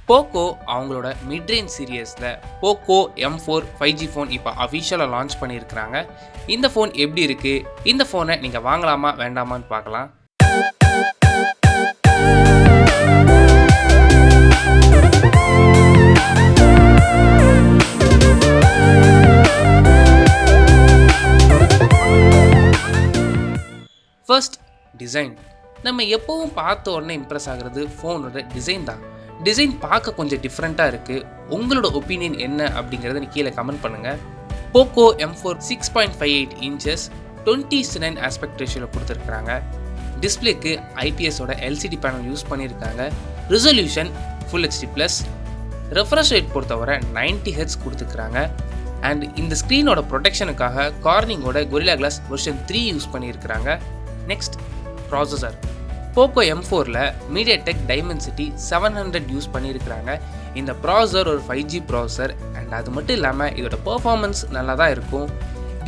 Poco அவங்களோட mid range சீரியஸில் Poco M4 5G phone இப்போ அஃபிஷியலாக லான்ச் பண்ணியிருக்கிறாங்க. இந்த ஃபோன் எப்படி இருக்குது, இந்த ஃபோனை நீங்கள் வாங்கலாமா வேண்டாமான்னு பார்க்கலாம். First design. நம்ம எப்போவும் பார்த்த உடனே இம்ப்ரெஸ் ஆகிறது ஃபோனோட டிசைன் தான். டிசைன் பார்க்க கொஞ்சம் டிஃப்ரெண்ட்டாக இருக்குது. உங்களோட ஒப்பீனியன் என்ன அப்படிங்கிறத நீ கீழே கமெண்ட் பண்ணுங்கள். போக்கோ M4 6.58 இன்ச்சஸ் 20:9 ஆஸ்பெக்ட் ரேஷியோவில் கொடுத்துருக்குறாங்க. டிஸ்பிளேக்கு ஐபிஎஸோட LCD பேனல் யூஸ் பண்ணியிருக்காங்க. Resolution full HD+. Refresh rate பொறுத்தவரை 90 Hz கொடுத்துருக்குறாங்க. அண்ட் இந்த ஸ்க்ரீனோட ப்ரொடெக்ஷனுக்காக கார்னிங்கோட Gorilla Glass வெர்ஷன் 3 யூஸ் பண்ணியிருக்கிறாங்க. Next processor. போக்கோ M4ல் MediaTek Dimensity 700 யூஸ் பண்ணியிருக்கிறாங்க. இந்த ப்ராசஸர் ஒரு 5G ப்ராசஸர். அண்ட் அது மட்டும் இல்லாமல் இதோட பெர்ஃபார்மன்ஸ் நல்லா தான் இருக்கும்.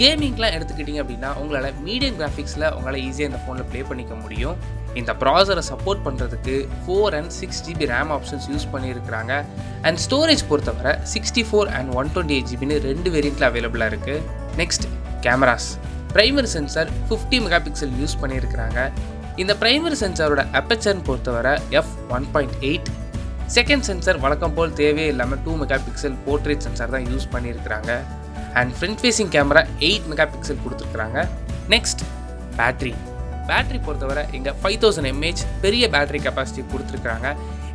கேமிங்லாம் எடுத்துக்கிட்டிங்க அப்படின்னா உங்களால் மீடியம் கிராஃபிக்ஸில் உங்களால் ஈஸியாக இந்த ஃபோனில் ப்ளே பண்ணிக்க முடியும். இந்த ப்ராசஸரை சப்போர்ட் பண்ணுறதுக்கு 4 and 6 GB RAM options use பண்ணியிருக்கிறாங்க. அண்ட் ஸ்டோரேஜ் பொறுத்தவரை 64 and 128 GBன்னு 2 வேரியண்ட்டில் அவைலபிளாக இருக்குது. Next cameras. Primary sensor 50 megapixel use பண்ணியிருக்கிறாங்க. இந்த பிரைமரி சென்சாரோட அப்பச்சர்னு பொறுத்தவரை f1.8. செகண்ட் சென்சார் வழக்கம் போல் தேவையே இல்லாமல் 2 மெகாபிக்சல் போர்ட்ரேட் சென்சார் தான் யூஸ் பண்ணியிருக்கிறாங்க. And front facing camera 8 megapixel கொடுத்துருக்குறாங்க. நெக்ஸ்ட் பேட்டரி பொறுத்தவரை இங்கே 5000 mAh பெரிய பேட்டரி கெப்பாசிட்டி கொடுத்துருக்குறாங்க.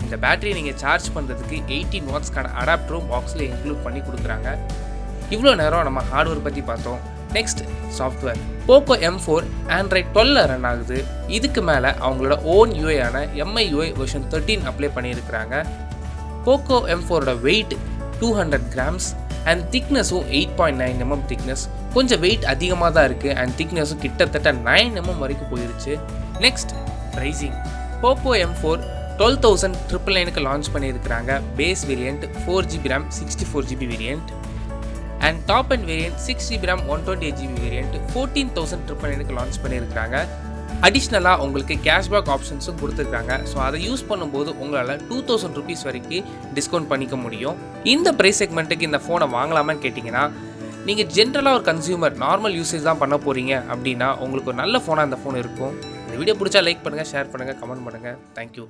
இந்த பேட்டரி நீங்கள் சார்ஜ் பண்ணுறதுக்கு 18 வாட்ஸ்க்கான அடாப்டரும் பாக்ஸில் இன்க்ளூட் பண்ணி கொடுக்குறாங்க. இவ்வளோ நேரம் நம்ம ஹார்ட்வேர் பற்றி பார்த்தோம். Next software. Poco M4 Android 12 run ஆகுது. இதுக்கு மேலே அவங்களோட ஓன் யூஐயான MIUI வெர்ஷன் 13 அப்ளை பண்ணியிருக்கிறாங்க. போக்கோ M4ஓட வெயிட் 200 grams அண்ட் திக்னஸும் 8.9 mm திக்னஸ். கொஞ்சம் வெயிட் அதிகமாக தான் இருக்குது. அண்ட் திக்னஸும் கிட்டத்தட்ட 9 mm வரைக்கும் போயிடுச்சு. Next pricing. போக்கோ M4 12,999க்கு லான்ச் பண்ணியிருக்கிறாங்க. Base variant 4GB RAM 64GB variant. And top and variant 6GB RAM 128GB variant 14,999க்கு லான்ச் பண்ணியிருக்கிறாங்க. அடிஷ்னலாக உங்களுக்கு கேஷ்பேக் ஆப்ஷன்ஸும் கொடுத்துருக்காங்க. ஸோ அதை யூஸ் பண்ணும்போது உங்களால் 2000 rupees வரைக்கும் டிஸ்கவுண்ட் பண்ணிக்க முடியும். இந்த ப்ரைஸ் செக்மெண்ட்டுக்கு இந்த ஃபோனை வாங்கலாமான்னு கேட்டிங்கன்னா, நீங்கள் ஜென்ரலாக ஒரு கன்சியூமர் நார்மல் யூசேஜ் தான் பண்ண போகிறீங்க அப்படின்னா உங்களுக்கு ஒரு நல்ல ஃபோனாக இந்த ஃபோன் இருக்கும். இந்த வீடியோ பிடிச்சா லைக் பண்ணுங்கள், ஷேர் பண்ணுங்கள், கமெண்ட் பண்ணுங்கள். தேங்க்யூ.